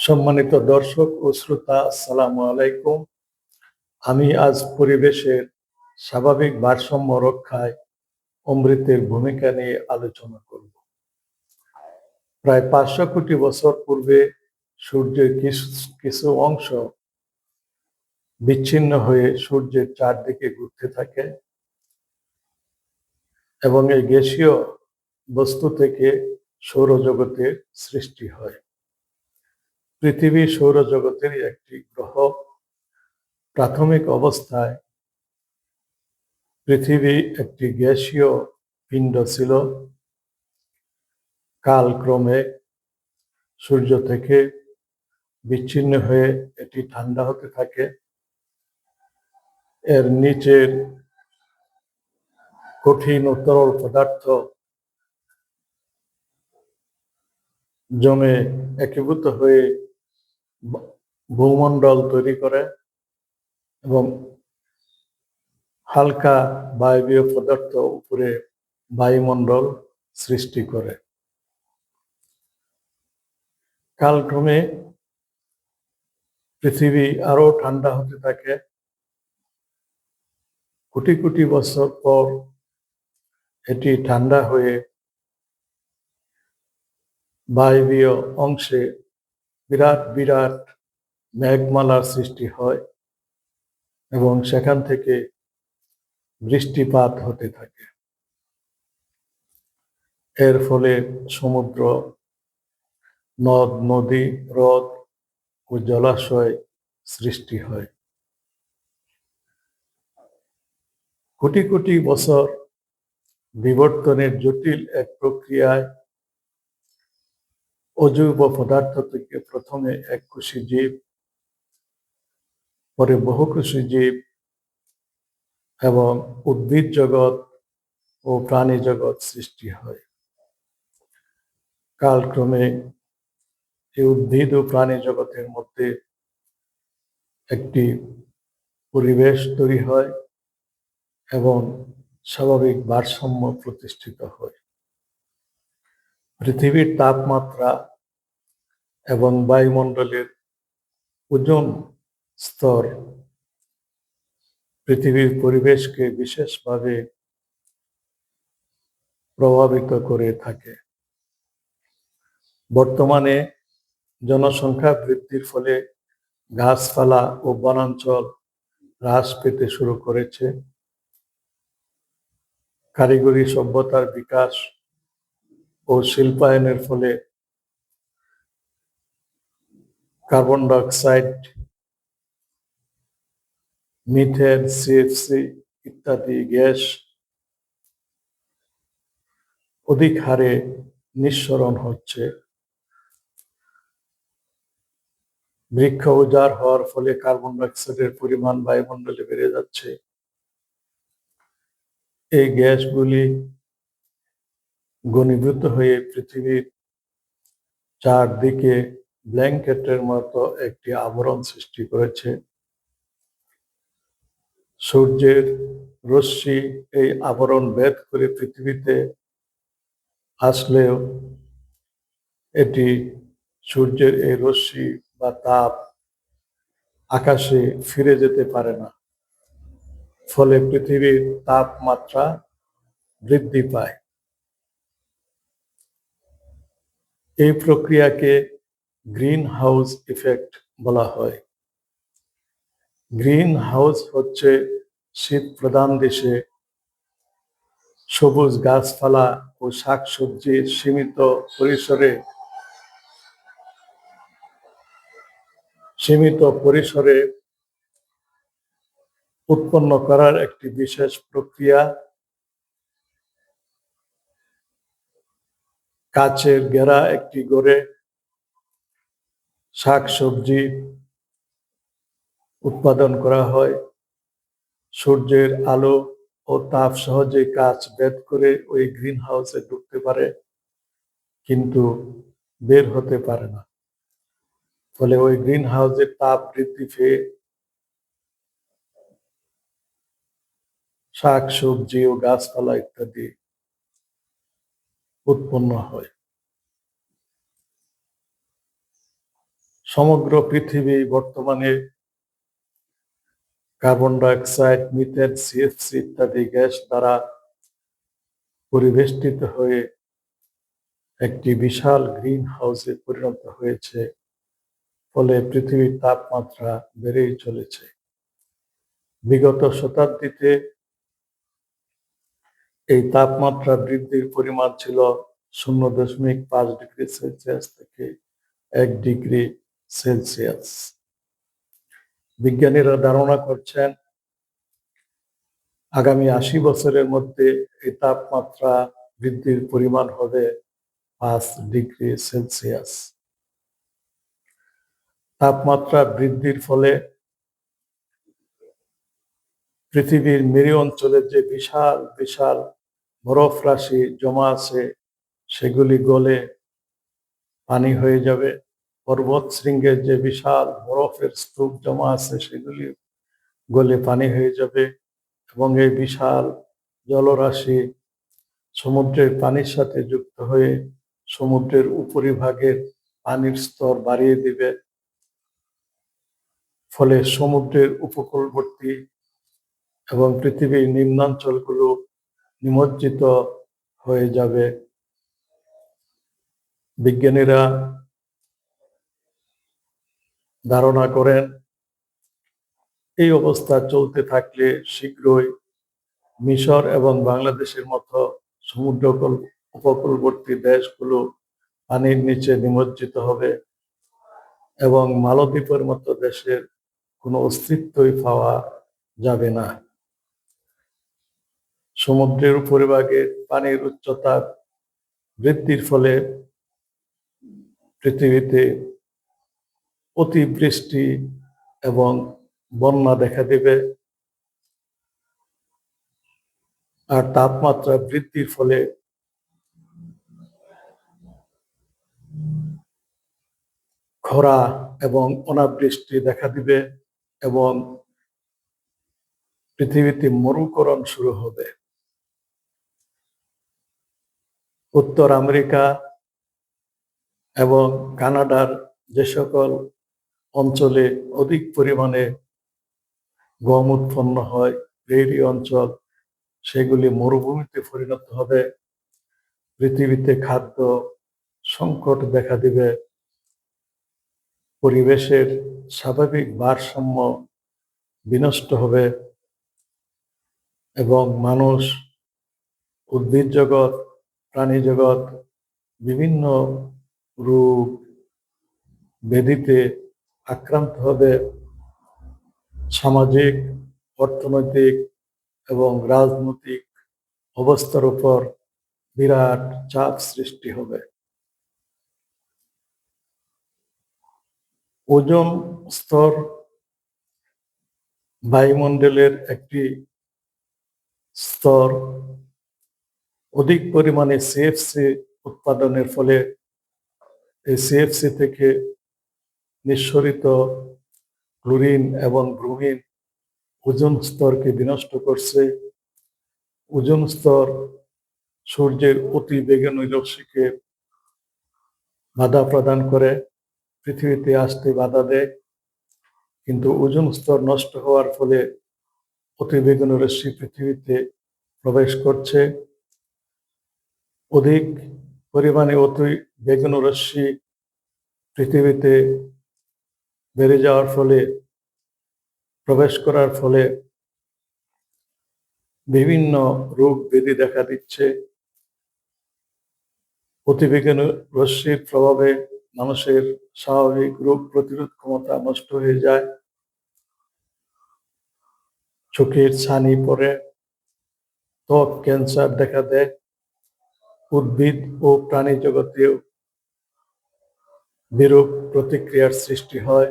সম্মানিত দর্শক ও শ্রোতা, আসসালামু আলাইকুম। আমি আজ পরিবেশের স্বাভাবিক ভারসাম্য রক্ষায় অমৃতের ভূমিকা নিয়ে আলোচনা করব। প্রায় 500 কোটি বছর পূর্বে সূর্যের কিছু কিছু অংশ বিচ্ছিন্ন হয়ে সূর্যের চারদিকে ঘুরতে থাকে এবং এই গ্যাসীয় বস্তু থেকে সৌরজগতের সৃষ্টি হয়। পৃথিবী সৌরজগতেরই একটি গ্রহ। প্রাথমিক অবস্থায় পৃথিবী একটি গ্যাসীয় পিণ্ড ছিল। কালক্রমে সূর্য থেকে বিচ্ছিন্ন হয়ে এটি ঠান্ডা হতে থাকে। এর নিচের কঠিন ও তরল পদার্থ জমে একীভূত হয়ে ভূমণ্ডল তৈরি করে এবং হালকা বায়বীয় পদার্থ উপরে বায়ুমণ্ডল সৃষ্টি করে। কালক্রমে পৃথিবী আরো ঠান্ডা হতে থাকে। কোটি কোটি বছর পর এটি ঠান্ডা হয়ে বায়বীয় অংশে বিরাট বিরাট মেঘমালার সৃষ্টি হয় এবং সেখান থেকে বৃষ্টিপাত হতে থাকে। এর ফলে সমুদ্র, নদ নদী, হ্রদ ও জলাশয় সৃষ্টি হয়। কোটি কোটি বছর বিবর্তনের জটিল এক প্রক্রিয়ায় অজৈব পদার্থ থেকে প্রথমে এককোষী জীব, পরে বহুকোষী জীব এবং উদ্ভিদ জগৎ ও প্রাণী জগৎ সৃষ্টি হয়। কালক্রমে এই উদ্ভিদ ও প্রাণী জগতের মধ্যে একটি পরিবেশ তৈরি হয় এবং স্বাভাবিক ভারসাম্য প্রতিষ্ঠিত হয়। পৃথিবীর তাপমাত্রা এবং বায়ুমণ্ডলের ওজোন স্তর পৃথিবীর পরিবেশকে বিশেষভাবে প্রভাবিত করে থাকে। বর্তমানে জনসংখ্যা বৃদ্ধির ফলে গাছপালা ও বনাঞ্চল হ্রাস পেতে শুরু করেছে। কারিগরি সভ্যতার বিকাশ ও শিল্পায়নের ফলে কার্বন ডাইঅক্সাইড, মিথেন, সিএফসি ইত্যাদি গ্যাস অধিক হারে নিঃসরণ হচ্ছে। বৃক্ষ উজাড় হওয়ার ফলে কার্বন ডাইঅক্সাইডের পরিমাণ বায়ুমণ্ডলে বেড়ে যাচ্ছে। এই গ্যাসগুলি ঘনীভূত হয়ে পৃথিবীর চারদিকে ব্ল্যাঙ্কেটের মতো একটি আবরণ সৃষ্টি করেছে। সূর্যের রশ্মি এই আবরণ ভেদ করে পৃথিবীতে আসলেও এটি সূর্যের এই রশ্মি বা তাপ আকাশে ফিরে যেতে পারে না। ফলে পৃথিবীর তাপমাত্রা বৃদ্ধি পায়। এই প্রক্রিয়াকে গ্রিন হাউস ইফেক্ট বলা হয়। গ্রিন হাউস হচ্ছে শীত প্রধান দেশে সবুজ গাছপালা ও শাকসবজির সীমিত পরিসরে উৎপন্ন করার একটি বিশেষ প্রক্রিয়া। কাচের ঘেরা একটি ঘরে শাকসবজি উৎপাদন করা হয়। সূর্যের আলো ও তাপ সহজে কাচ ভেদ করে ওই গ্রিন হাউসে ঢুকতে পারে, কিন্তু বের হতে পারে না। ফলে ওই গ্রিন হাউসের তাপ বৃদ্ধি পেয়ে শাক সবজি ও গাছপালা ইত্যাদি উৎপন্ন হয়। সমগ্র পৃথিবী বর্তমানে কার্বন ডাইঅক্সাইড, মিথেন, সিএফসি ইত্যাদি গ্যাস দ্বারা পরিবেষ্টিত হয়ে একটি বিশাল গ্রিন হাউসে পরিণত হয়েছে। ফলে পৃথিবীর তাপমাত্রা বেড়েই চলেছে। বিগত শতাব্দীতে এই তাপমাত্রা বৃদ্ধির পরিমাণ ছিল 0.5 ডিগ্রি সেলসিয়াস থেকে 1 ডিগ্রি সেলসিয়াস। বিজ্ঞানীরা ধারণা করছেন আগামী 80 বছরের মধ্যে এই তাপমাত্রা বৃদ্ধির পরিমাণ হবে 5 ডিগ্রি সেলসিয়াস। তাপমাত্রা বৃদ্ধির ফলে পৃথিবীর মেরু অঞ্চলের যে বিশাল বিশাল বরফ রাশি জমা আছে সেগুলি গলে পানি হয়ে যাবে। পর্বত শৃঙ্গের যে বিশাল বরফের স্তূপ জমা আছে সেগুলি গলে পানি হয়ে যাবে এবং এই বিশাল জলরাশি সমুদ্রের পানির সাথে যুক্ত হয়ে সমুদ্রের উপরিভাগের পানির স্তর বাড়িয়ে দিবে। ফলে সমুদ্রের উপকূলবর্তী এবং পৃথিবীর নিম্নাঞ্চলগুলো নিমজ্জিত হয়ে যাবে। বিজ্ঞানীরা ধারণা করেন এই অবস্থা চলতে থাকলে শীঘ্রই মিশর এবং বাংলাদেশের মতো সমুদ্র উপকূলবর্তী দেশগুলো পানির নিচে নিমজ্জিত হবে এবং মালদ্বীপের মতো দেশের কোনো অস্তিত্বই পাওয়া যাবে না। সমুদ্রের উপরিভাগে পানির উচ্চতা বৃদ্ধির ফলে পৃথিবীতে অতিবৃষ্টি এবং বন্যা দেখা দেবে। আর তাপমাত্রা বৃদ্ধির ফলে খরা এবং অনাবৃষ্টি দেখা দিবে এবং পৃথিবীতে মরুকরণ শুরু হবে। উত্তর আমেরিকা এবং কানাডার যে সকল অঞ্চলে অধিক পরিমাণে গম উৎপন্ন হয়, প্রেরি অঞ্চল, সেগুলি মরুভূমিতে পরিণত হবে। পৃথিবীতে খাদ্য সংকট দেখা দিবে। পরিবেশের স্বাভাবিক ভারসাম্য বিনষ্ট হবে এবং মানুষ, উদ্ভিদ জগৎ, প্রাণী জগৎ বিভিন্ন রোগ ব্যাধিতে আক্রান্ত হবে। সামাজিক, অর্থনৈতিক এবং রাজনৈতিক অবস্থার উপর বিরাট চাপ সৃষ্টি হবে। ওজোন স্তর বায়ুমণ্ডলের একটি স্তর অধিক পরিমাণে সিএফসি উৎপাদনের ফলে এই সিএফসি থেকে নিঃসরিত ক্লোরিন এবং ব্রোমিন ওজোন স্তরকে বিনষ্ট করছে। ওজোন স্তর সূর্যের অতি বেগুনি রশ্মিকে বাধা প্রদান করে, পৃথিবীতে আসতে বাধা দেয়। কিন্তু ওজোন স্তর নষ্ট হওয়ার ফলে অতি বেগুনি রশ্মি পৃথিবীতে প্রবেশ করছে। অধিক পরিমাণে অতি বেগুনি রশ্মি পৃথিবীতে বেড়ে যাওয়ার ফলে, প্রবেশ করার ফলে বিভিন্ন রোগ ব্যাধি দেখা দিচ্ছে। অতিবেগুনি রশ্মির প্রভাবে মানুষের স্বাভাবিক রোগ প্রতিরোধ ক্ষমতা নষ্ট হয়ে যায়, চোখের ছানি পড়ে, ত্বক ক্যান্সার দেখা দেয়, উদ্ভিদ ও প্রাণী জগতেও বিরূপ প্রতিক্রিয়ার সৃষ্টি হয়।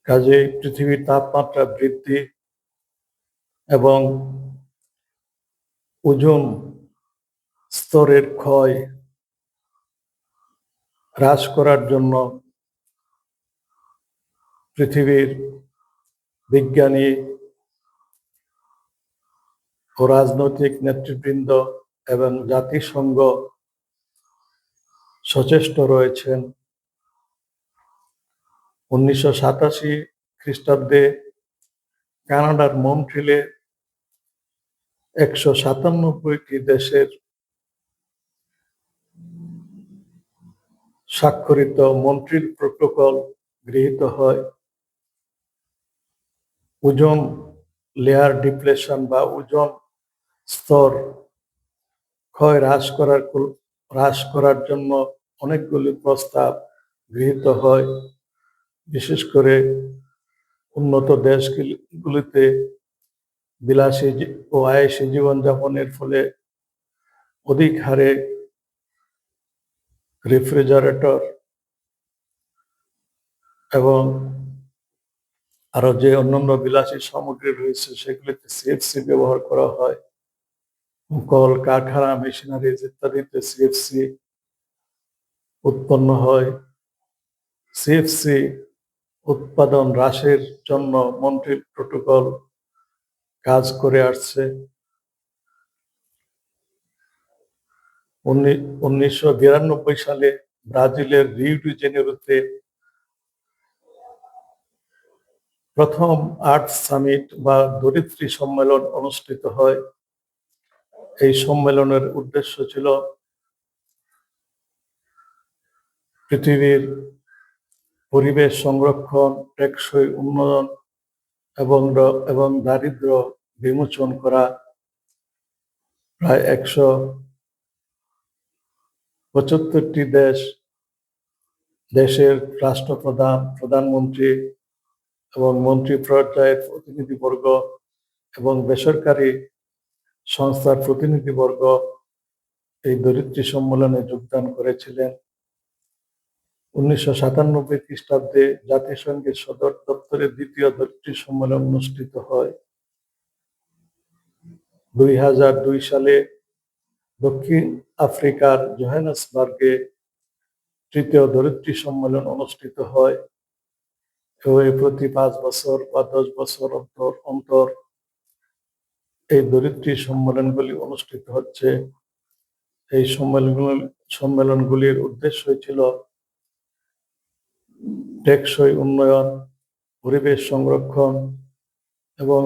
কাজেই পৃথিবীর তাপমাত্রা বৃদ্ধি এবং ওজোন স্তরের ক্ষয় হ্রাস করার জন্য পৃথিবীর বিজ্ঞানী ও রাজনৈতিক নেতৃবৃন্দ এবং জাতিসংঘ সচেষ্ট রয়েছেন। 1987 খ্রিস্টাব্দে কানাডার মন্ট্রিলে 197টি দেশের স্বাক্ষরিত মন্ট্রিল প্রোটোকল গৃহীত হয়। ওজোন লেয়ার ডিপ্লেশন বা ওজোন স্তর ক্ষয় হ্রাস করার জন্য অনেকগুলি প্রস্তাব গৃহীত হয়। বিশেষ করে উন্নত দেশগুলিতে বিলাসী ও আয়েসী জীবনযাপনের ফলে অধিক হারে রেফ্রিজারেটর এবং আরো যে অন্যান্য বিলাসী সামগ্রী রয়েছে সেগুলিতে সিএফসি ব্যবহার করা হয়। কল কারখানা মেশিনারিজ ইত্যাদিতে সিএফসি উৎপন্ন হয়। সিএফসি উৎপাদন হ্রাসের জন্য মন্ট্রিল প্রোটোকল কাজ করে আসছে। 1992 সালে ব্রাজিলের রিও ডি জেনেরোতে প্রথম আর্থ সামিট বা ধরিত্রী সম্মেলন অনুষ্ঠিত হয়। এই সম্মেলনের উদ্দেশ্য ছিল পৃথিবীর পরিবেশ সংরক্ষণ, টেকসই উন্নয়ন এবং দারিদ্র্য বিমোচন করা। প্রায় 175টি দেশের রাষ্ট্রপ্রধান, প্রধানমন্ত্রী এবং মন্ত্রী পর্যায়ের প্রতিনিধিবর্গ এবং বেসরকারি সংস্থার প্রতিনিধিবর্গ এই ধরিত্রী সম্মেলনে যোগদান করেছিলেন। 1997 খ্রিস্টাব্দে জাতিসংঘের সদর দপ্তরে দ্বিতীয় ধরিত্রী সম্মেলন অনুষ্ঠিত হয়। 2002 সালে দক্ষিণ আফ্রিকার জোহানেসবার্গে তৃতীয় ধরিত্রী সম্মেলন অনুষ্ঠিত হয়। প্রতি 5 বছর বা 10 বছর অন্তর অন্তর এই ধরিত্রী সম্মেলনগুলি অনুষ্ঠিত হচ্ছে। এই সম্মেলনগুলির উদ্দেশ্য ছিল টেকসই উন্নয়ন, পরিবেশ সংরক্ষণ এবং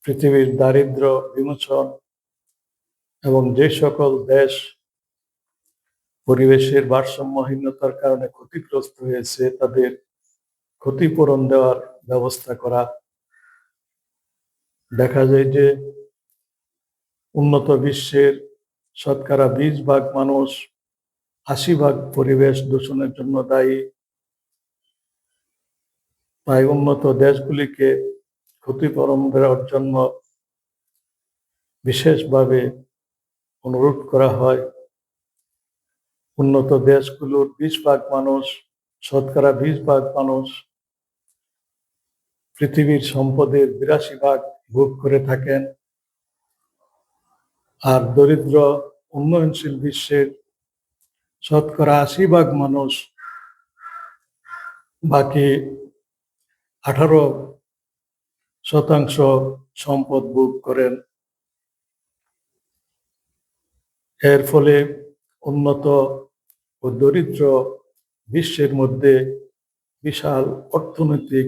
পৃথিবীর দারিদ্র্য বিমোচন এবং যে সকল দেশ পরিবেশের ভারসাম্যহীনতার কারণে ক্ষতিগ্রস্ত হয়েছে তাদের ক্ষতিপূরণ দেওয়ার ব্যবস্থা করা। দেখা যায় যে উন্নত বিশ্বের শতকরা 20% মানুষ, 80% পরিবেশ দূষণের জন্য দায়ী। তাই উন্নত দেশগুলিকে ক্ষতিপূরণ দেওয়ার জন্য বিশেষভাবে অনুরোধ করা হয়। উন্নত দেশগুলোর 20% মানুষ, শতকরা 20% মানুষ পৃথিবীর সম্পদের 82% ভোগ করে থাকেন। আর দরিদ্র উন্নয়নশীল বিশ্বের শতকরা 80% মানুষ বাকি 18% সম্পদ ভোগ করেন। এর ফলে উন্নত ও দরিদ্র বিশ্বের মধ্যে বিশাল অর্থনৈতিক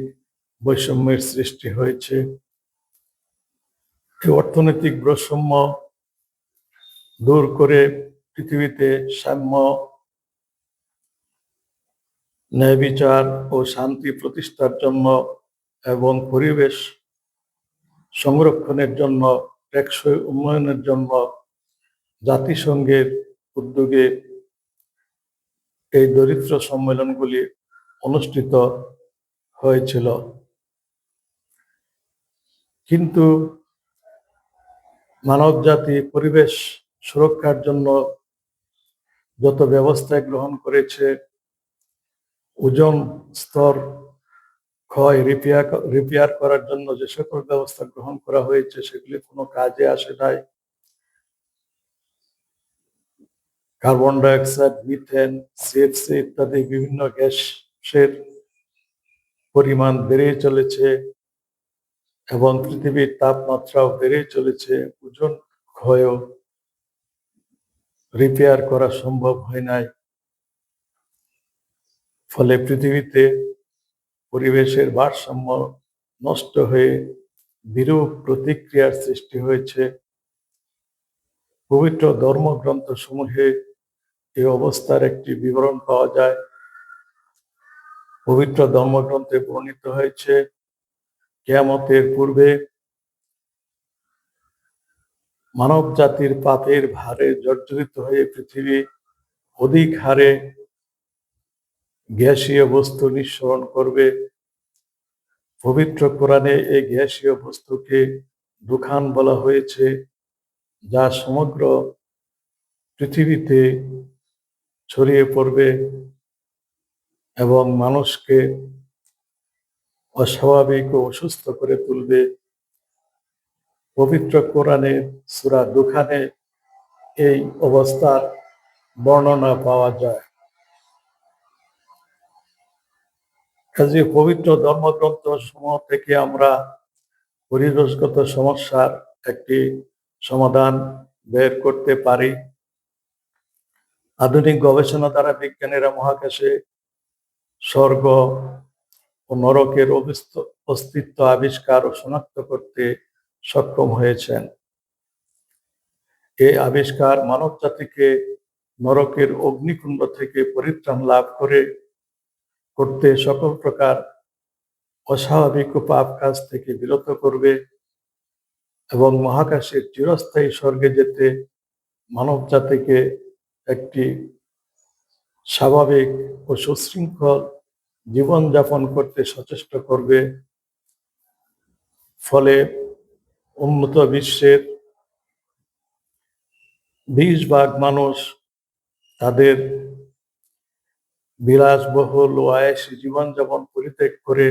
বৈষম্যের সৃষ্টি হয়েছে। এই অর্থনৈতিক বৈষম্য দূর করে পৃথিবীতে সাম্য, ন্যায় বিচার ও শান্তি প্রতিষ্ঠার জন্য এবং পরিবেশ সংরক্ষণের জন্য, টেকসই উন্নয়নের জন্য জাতিসংঘের উদ্যোগে এই দরিদ্র সম্মেলনগুলি অনুষ্ঠিত হয়েছিল। কিন্তু মানবজাতি পরিবেশ সুরক্ষার জন্য যত ব্যবস্থা গ্রহণ করেছে, ওজোন স্তর ক্ষয় রিপেয়ার করার জন্য যে সকল ব্যবস্থা গ্রহণ করা হয়েছে সেগুলি কোনো কাজে আসে নাই। কার্বন ডাইঅক্সাইড, মিথেন, সিএফসি ইত্যাদি বিভিন্ন গ্যাসের পরিমাণ বেড়ে চলেছে এবং পৃথিবীর তাপমাত্রাও বেড়ে চলেছে। ওজোন ক্ষয়ও রিপেয়ার করা সম্ভব হয় নাই। ফলে পৃথিবীতে পরিবেশের ভারসাম্য নষ্ট হয়ে বিরূপ প্রতিক্রিয়ার সৃষ্টি হয়েছে। পবিত্র ধর্মগ্রন্থ সমূহে এই অবস্থার একটি বিবরণ পাওয়া যায়। পবিত্র ধর্মগ্রন্থে বর্ণিত হয়েছে, কিয়ামতের পূর্বে মানব জাতির পাপের ভারে জর্জরিত হয়ে পৃথিবী অধিক হারে গ্যাসীয় বস্তু নিঃসরণ করবে। পবিত্র কোরআনে এই গ্যাসীয় বস্তুকে দুখান বলা হয়েছে, যা সমগ্র পৃথিবীতে ছড়িয়ে পড়বে এবং মানুষকে অস্বাভাবিক ও অসুস্থ করে তুলবে। পবিত্র কোরআনের সূরা দুখানে এই অবস্থার বর্ণনা পাওয়া যায়। কাজে পবিত্র ধর্মগ্রন্থ সমূহ থেকে আমরা পরিবেশগত সমস্যার একটি সমাধান বের করতে পারি। আধুনিক গবেষণা দ্বারা বিজ্ঞানীরা মহাকাশে স্বর্গ ও নরকের অস্তিত্ব আবিষ্কার ও শনাক্ত করতে সক্ষম হয়েছেন। এই আবিষ্কার মানব জাতিকে নরকের অগ্নিকুণ্ড থেকে পরিত্রাণ লাভ করতে সকল প্রকার অস্বাভাবিক ও পাপ কাজ থেকে বিরত করবে এবং মহাকাশের চিরস্থায়ী স্বর্গে যেতে মানব জাতিকে একটি স্বাভাবিক ও সুশৃঙ্খল জীবনযাপন করতে সচেষ্ট করবে। ফলে উন্নত বিশ্বের 20 ভাগ মানুষ তাদের বিলাসবহুল ও আয়াসী জীবনযাপন পরিত্যাগ করে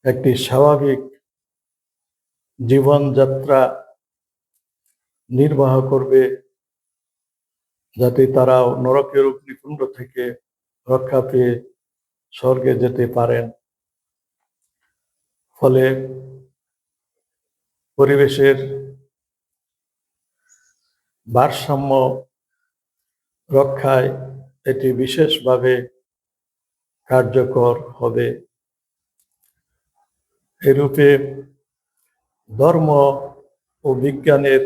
একটি স্বাভাবিক জীবনযাত্রা নির্বাহ করবে, যাতে তারা নরকের অগ্নিকুণ্ড থেকে রক্ষা পেয়ে স্বর্গে যেতে পারেন। ফলে পরিবেশের ভারসাম্য রক্ষায় এটি বিশেষভাবে কার্যকর হবে। এরূপে ধর্ম ও বিজ্ঞানের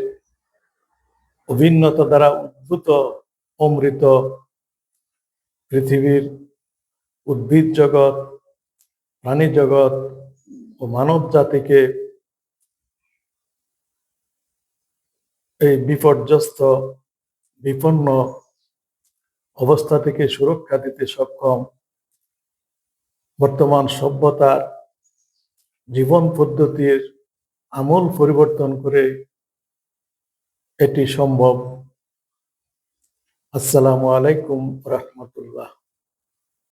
অভিন্নতা দ্বারা উদ্ভূত অমৃত পৃথিবীর উদ্ভিদ জগৎ, প্রাণী জগৎ ও মানব জাতিকে এই বিপর্যস্ত বিপন্ন অবস্থা থেকে সুরক্ষা দিতে সক্ষম। বর্তমান সভ্যতার জীবন পদ্ধতির আমূল পরিবর্তন করে এটি সম্ভব। আসসালামু আলাইকুম রাহমাতুল্লাহ।